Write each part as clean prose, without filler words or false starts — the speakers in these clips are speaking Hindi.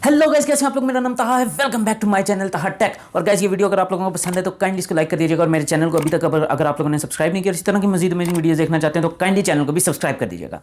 हेलो गाइस, कैसे हैं आप लोग। मेरा नाम ताहा है। Welcome back to my channel Taha tech. और गाइस, ये वीडियो अगर आप लोगों को पसंद है तो काइंडली इसको लाइक कर दीजिएगा। और मेरे चैनल को अभी तक अगर आप लोगों ने सब्सक्राइब नहीं किया, इसी तरह की मजीद अमेजिंग वीडियोस देखना चाहते हैं तो काइंडली चैनल को भी सब्सक्राइब कर दीजिएगा।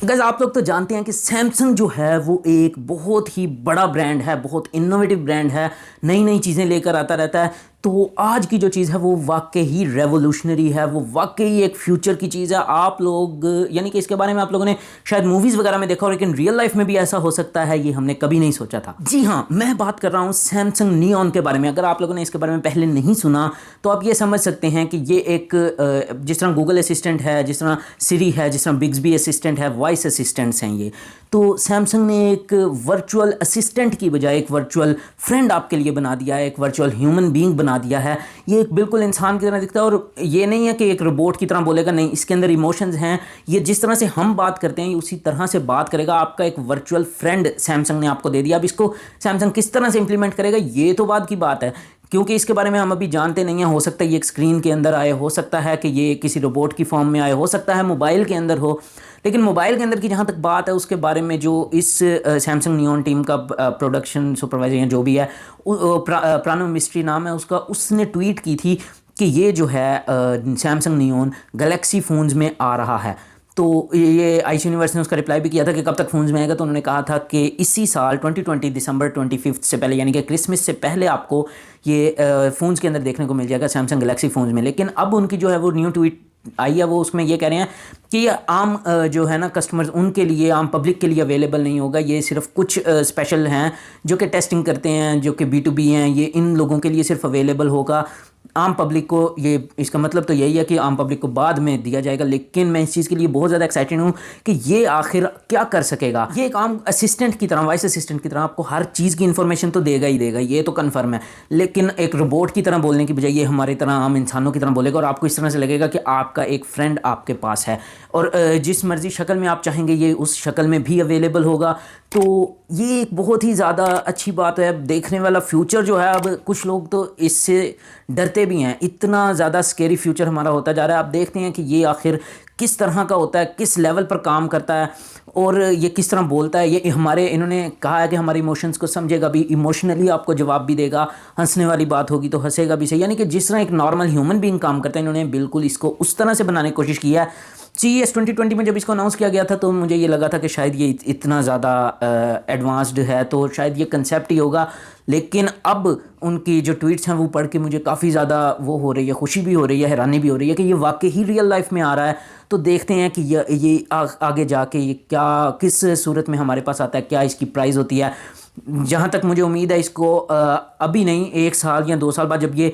गाइस, आप लोग तो जानते हैं कि सैमसंग जो है वो एक बहुत ही बड़ा ब्रांड है, बहुत इनोवेटिव ब्रांड है, नई नई चीज़ें लेकर आता रहता है। तो आज की जो चीज़ है वो वाकई ही रेवोल्यूशनरी है, वो वाकई एक फ्यूचर की चीज़ है। आप लोग यानी कि इसके बारे में आप लोगों ने शायद मूवीज़ वगैरह में देखा हो, लेकिन रियल लाइफ में भी ऐसा हो सकता है, ये हमने कभी नहीं सोचा था। जी हाँ, मैं बात कर रहा हूँ सैमसंग नियॉन के बारे में। अगर आप लोगों ने इसके बारे में पहले नहीं सुना तो आप ये समझ सकते हैं कि ये एक जिस तरह गूगल असिस्टेंट है, जिस तरह सिरी है, जिस तरह बिग्सबी असिस्टेंट है, वॉइस असिस्टेंट्स हैं ये। तो सैमसंग ने एक वर्चुअल असिस्टेंट की बजाय एक वर्चुअल फ्रेंड आपके लिए बना दिया है, एक वर्चुअल ह्यूमन बीइंग बना दिया है। ये एक बिल्कुल इंसान की तरह दिखता है और ये नहीं है कि एक रोबोट की तरह बोलेगा, नहीं, इसके अंदर इमोशंस हैं। ये जिस तरह से हम बात करते हैं उसी तरह से बात करेगा। आपका एक वर्चुअल फ्रेंड सैमसंग ने आपको दे दिया। अब इसको सैमसंग किस तरह से इंप्लीमेंट करेगा ये तो बाद की बात है, क्योंकि इसके बारे में हम अभी जानते नहीं हैं। हो सकता है ये एक स्क्रीन के अंदर आए, हो सकता है कि ये किसी रोबोट की फॉर्म में आए, हो सकता है मोबाइल के अंदर हो। लेकिन मोबाइल के अंदर की जहाँ तक बात है उसके बारे में जो इस सैमसंग नियॉन टीम का प्रोडक्शन सुपरवाइजर या जो भी है, प्राणव मिस्ट्री नाम है उसका, उसने ट्वीट की थी कि ये जो है सैमसंग नियॉन गैलेक्सी फ़ोन्स में आ रहा है। तो ये आईसी यूनिवर्स ने उसका रिप्लाई भी किया था कि कब तक फ़ोन्स में आएगा। तो उन्होंने कहा था कि इसी साल 2020 दिसंबर 25 से पहले, यानी कि क्रिसमस से पहले आपको ये फ़ोन्स के अंदर देखने को मिल जाएगा सैमसंग गैलेक्सी फ़ोन्स में। लेकिन अब उनकी जो है वो न्यू ट्वीट आई है, वो उसमें ये कह रहे हैं कि ये आम जो है ना कस्टमर्स, उनके लिए, आम पब्लिक के लिए अवेलेबल नहीं होगा। ये सिर्फ कुछ स्पेशल हैं जो कि टेस्टिंग करते हैं, जो कि B2B हैं, ये इन लोगों के लिए सिर्फ अवेलेबल होगा। आम पब्लिक को ये, इसका मतलब तो यही है कि आम पब्लिक को बाद में दिया जाएगा। लेकिन मैं इस चीज़ के लिए बहुत ज़्यादा एक्साइटेड हूँ कि ये आखिर क्या कर सकेगा। ये एक आम असिस्टेंट की तरह, वॉइस असिस्टेंट की तरह आपको हर चीज़ की इन्फॉर्मेशन तो देगा ही देगा, ये तो कन्फर्म है। लेकिन एक रोबोट की तरह बोलने की बजाय ये हमारी तरह आम इंसानों की तरह बोलेगा और आपको इस तरह से लगेगा कि आपका एक फ्रेंड आपके पास है और जिस मर्जी शक्ल में आप चाहेंगे ये उस शक्ल में भी अवेलेबल होगा। तो ये एक बहुत ही ज़्यादा अच्छी बात है। देखने वाला फ्यूचर जो है, अब कुछ लोग तो इससे डरते भी हैं, इतना ज़्यादा स्केरी फ्यूचर हमारा होता जा रहा है। आप देखते हैं कि ये आखिर किस तरह का होता है, किस लेवल पर काम करता है और ये किस तरह बोलता है। ये हमारे, इन्होंने कहा है कि हमारे इमोशंस को समझेगा भी, इमोशनली आपको जवाब भी देगा, हंसने वाली बात होगी तो हंसेगा भी सही। यानी कि जिस तरह एक नॉर्मल ह्यूमन बीइंग काम करता है, इन्होंने बिल्कुल इसको उस तरह से बनाने की कोशिश की है। CES 2020 में जब इसको अनाउंस किया गया था तो मुझे ये लगा था कि शायद ये इतना ज़्यादा एडवांस्ड है तो शायद ये कंसेप्ट ही होगा। लेकिन अब उनकी जो ट्वीट्स हैं वो पढ़ के मुझे काफ़ी ज़्यादा वो हो रही है, खुशी भी हो रही है, हैरानी भी हो रही है कि ये वाकई ही रियल लाइफ में आ रहा है। तो देखते हैं कि ये आगे जाके ये क्या, किस सूरत में हमारे पास आता है, क्या इसकी प्राइस होती है। जहाँ तक मुझे उम्मीद है इसको अभी नहीं, 1 साल या 2 साल बाद जब ये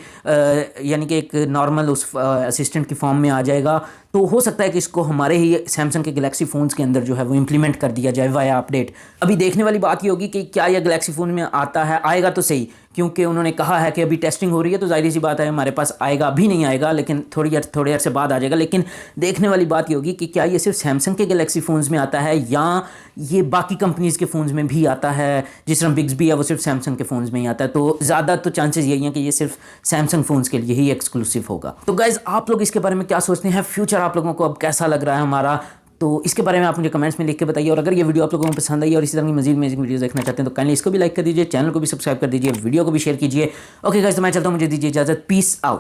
यानी कि एक नॉर्मल उस असिस्टेंट की फॉर्म में आ जाएगा तो हो सकता है कि इसको हमारे ही सैमसंग के गैलेक्सी फ़ोन्स के अंदर जो है वो इम्प्लीमेंट कर दिया जाए वाया अपडेट। अभी देखने वाली बात ये होगी कि क्या यह गैलेक्सी फ़ोन में आता है, आएगा तो सही, क्योंकि उन्होंने कहा है कि अभी टेस्टिंग हो रही है तो जाहिर सी बात है हमारे पास आएगा, अभी नहीं आएगा लेकिन थोड़े अर्से बाद आ जाएगा। लेकिन देखने वाली बात ये होगी कि क्या ये सिर्फ सैमसंग के गैलेक्सी फ़ोन्स में आता है या ये बाकी कंपनीज़ के फ़ोन्स में भी आता है। जिस तरह बिग्सबी है वो सिर्फ सैमसंग के फ़ोन्स में ही आता है, तो ज़्यादा तो चांसेस यही हैं कि ये सिर्फ सैमसंग फ़ोन्स के लिए ही एक्सक्लूसिव होगा। तो गाइज़, आप लोग इसके बारे में क्या सोचते हैं? फ्यूचर आप लोगों को अब कैसा लग रहा है हमारा? तो इसके बारे में आप मुझे कमेंट्स में लिख के बताइए। और अगर ये वीडियो आप लोगों को पसंद आई और इसी तरह की मजीद अमेजिंग वीडियो देखना चाहते हैं तो काइंडली इसको भी लाइक कर दीजिए, चैनल को भी सब्सक्राइब कर दीजिए, वीडियो को भी शेयर कीजिए। ओके गाइस, तो मैं चलता हूँ, मुझे दीजिए इजाज़त। Peace out.